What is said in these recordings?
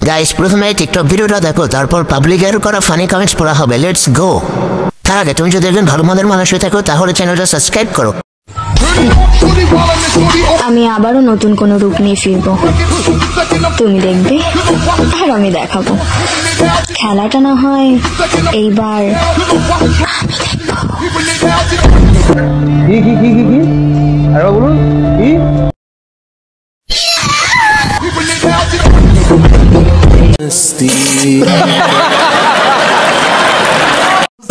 Guys প্রথমে TikTok ভিডিওটা দেখো, তারপর পাবলিকের করা ফানি কমেন্টস পড়া হবে। Let's go. তার আগে তুমি যদি একজন ভালো মনের মানুষ হয়ে থাকো তাহলে চ্যানেলটা সাবস্ক্রাইব করো। আমি আবারও নতুন কোনো রূপ নিয়ে ফিরবো, তুমি দেখবে আর আমি দেখাবো। খেলাটা না হয় এইবার আমি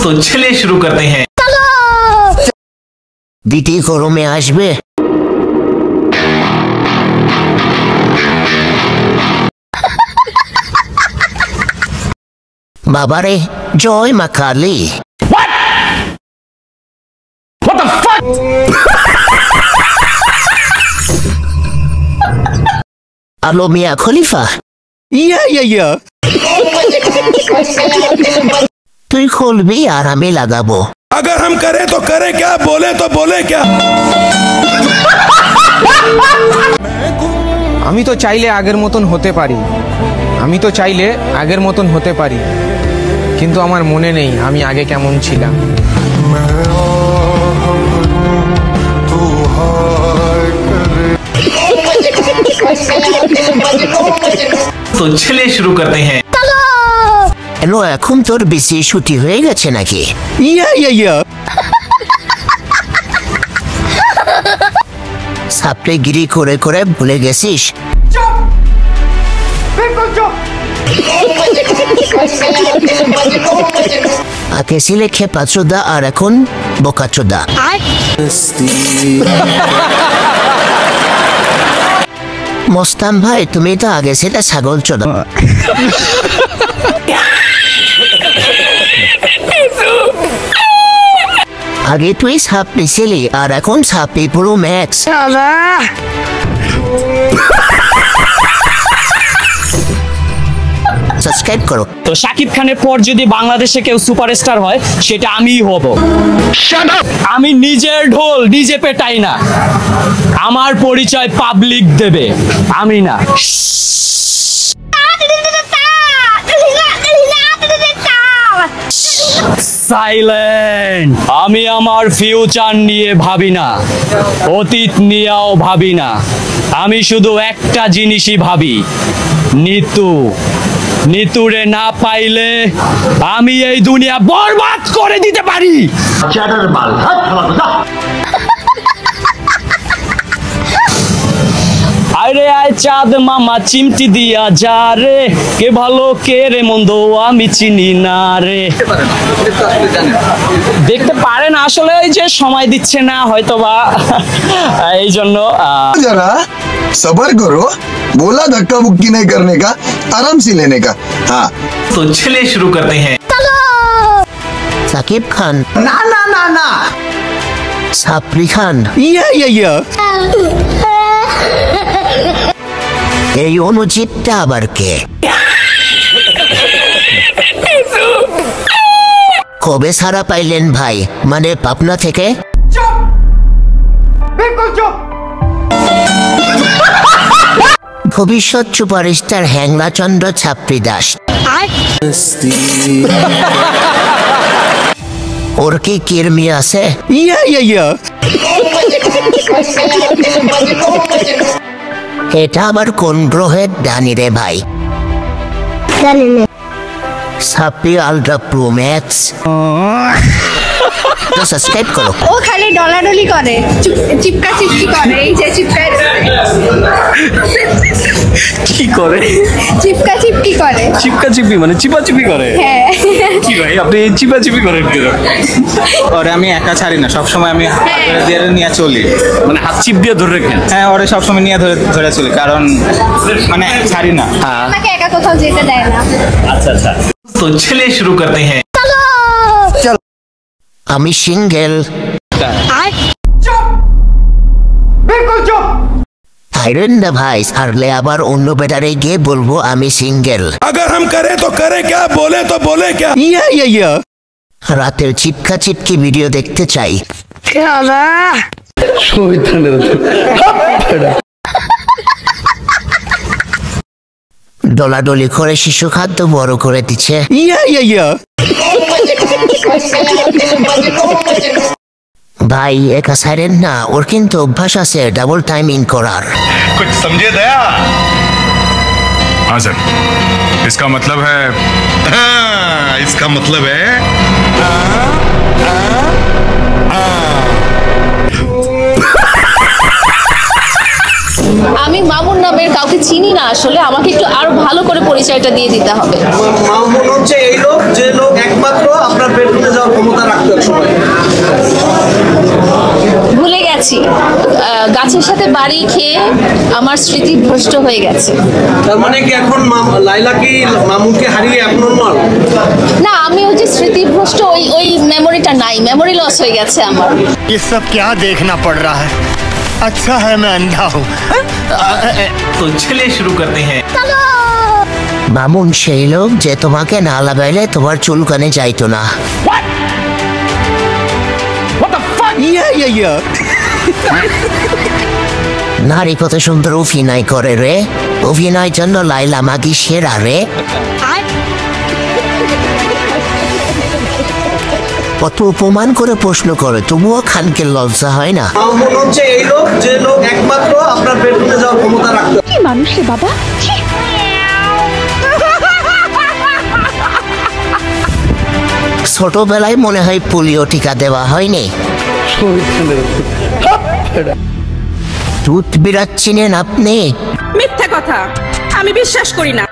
तो चलिए शुरू करते हैं। দিদি গরমে আসবে। বাবারে জয় মা কালী। What the fuck? আলো মিয়া খলিফা। Yeah. তুই খুলবি আর আমি লাগাবো। अगर हम करें तो करें क्या, बोले तो बोले क्या। আমি তো চাইলে আগের মতন হতে পারি, কিন্তু আমার মনে নেই আমি আগে কেমন ছিলাম। तो चलिए शुरू करते हैं। এলো এখন তোর বেশি ছুটি হয়ে গেছে নাকি? Yeah. সাপড়ে গিরি করে করে ভুলে গেছিস? আগে ছিলে খেপাচোদা আর এখন বোকাচোদা। মোস্তান ভাই তুমি তো আগে ছিলে ছাগল চোদা। আগে তুই সাপড়ি ছিলি আর এখন সাপড়ি পুরো ম্যাক্স। সাবস্ক্রাইব করো। তো শাকিব খানের পর যদি বাংলাদেশে কেউ সুপারস্টার হয় সেটা আমিই হব। আমি নিজের ঢোল নিজে পেটাই না, আমার পরিচয় পাবলিক দেবে, আমি না। সাইলেন্ট। আমি আমার ফিউচার নিয়ে ভাবি না, অতীত নিয়েও ভাবি না, আমি শুধু একটা জিনিসই ভাবি, নিতুরে না পাইলে আমি এই দুনিয়া বরবাদ করে দিতে পারি। আরে আয় চাঁদ মামা চিমটি দিয়া যা রে, কে ভালো কে রে মন্দ আমি চিনি না রে। দেখতে পারেন আসলে ওই যে সময় দিচ্ছে না হয়তোবা, এই জন্য। जरा सबर करो, बोला धक्का मुक्की नहीं करने का, आराम से लेने का। हाँ तो चलिए शुरू करते हैं। সাকিব খান ना সাপড়ি খান। Yeah. এই অনুচিতটা আবার কে? কবে সারা পাইলেন ভাই? মানে পাবনা থেকে? ভবিষ্যৎ সুপারস্টার হ্যাংলা চন্দ্র ছাপড়ি দাস। ওর কি কিরমি আছে? Yeah. এটা আবার কোন গ্রহের ডানি রে ভাই? সাপি আলট্রা প্রো ম্যাক্স। সাবস্ক্রাইব করো। ও খালি ডলাডলি করে, চিপকা চিপকি করে, এই যে চিপকা কি করে? চিপকা চিপকি করে। চিপকা চিপি মানে চিপাচিপি করে? হ্যাঁ। কি ভাই আপনি চিপাচিপি করেন কেন? ওরে আমি একা ছাড়ি না, সবসময় আমি দিয়ে নিয়ে চলি। মানে হাত চিপ দিয়ে ধরে রাখেন? হ্যাঁ, ওরে সবসময় নিয়ে ধরে চলি, কারণ মানে ছাড়ি না। আমাকে একা কোথাও যেতে দেয় না। अच्छा। तो चलिए शुरू करते हैं। আমি সিঙ্গেল। আইরেন্ডা ভাই ছাড়লে আবার অন্য বেটারে গিয়ে বলবো আমি সিঙ্গেল। अगर हम करें तो करें क्या, बोले तो बोले क्या। Yeah. রাতের চিপকা চিপকি ভিডিও দেখতে চাই। ডলাডলি করে শিশু খাদ্য বড় করে দিচ্ছে। Yeah. ভাই একা সাইলেন্ট না, ওর কিন্তু অভ্যাস আছে ডাবল টাইমিং করার। कुछ समझे दया? हाँ सर, इसका मतलब है इसका मतलब है আমি মামুন নামের কাউকে চিনি না, আসলে আমাকে একটু আরো ভালো করে পরিচয়টা দিয়ে দিতে হবে। মামুন হচ্ছে এই লোক, যে লোক একমাত্র আপনার বেডরুমে যাওয়ার ক্ষমতা রাখতো এক সময়। ভুলে গেছি, গাছের সাথে বাড়ি খেয়ে আমার স্মৃতি ভ্রষ্ট হয়ে গেছে। তার মানে কি এখন লাইলা কি মামুনকে হারিয়ে অ্যাবনর্মাল? না, আমি ওই যে স্মৃতিভ্রষ্ট ওই মেমোরিটা নাই, মেমোরি লস হয়ে গেছে আমার। ये सब क्या देखना पड़ रहा है? अच्छा है मैं अंधा हूँ। तो चलिए शुरू करते हैं। মামুন সেই লোক যে তোমাকে না লাগাইলে তোমার চুলকানে যাইতো না। Yeah. নারী কত সুন্দর অভিনয় করে রে, অভিনয়ের জন্য লাইলা মাগি সেরা রে। কত অপমান করে প্রশ্ন করে, তবুও খানকে লজ্জা হয় না। মামুন হচ্ছে এই লোক, যে লোক একমাত্র আপনার বেডরুমে যাওয়ার ক্ষমতা রাখতো। কি মানুষ রে বাবা। ছোটবেলায় মনে হয় পোলিও টিকা দেওয়া হয়নি। দুধ বিরাট চিনেন আপনি? মিথ্যা কথা, আমি বিশ্বাস করি না।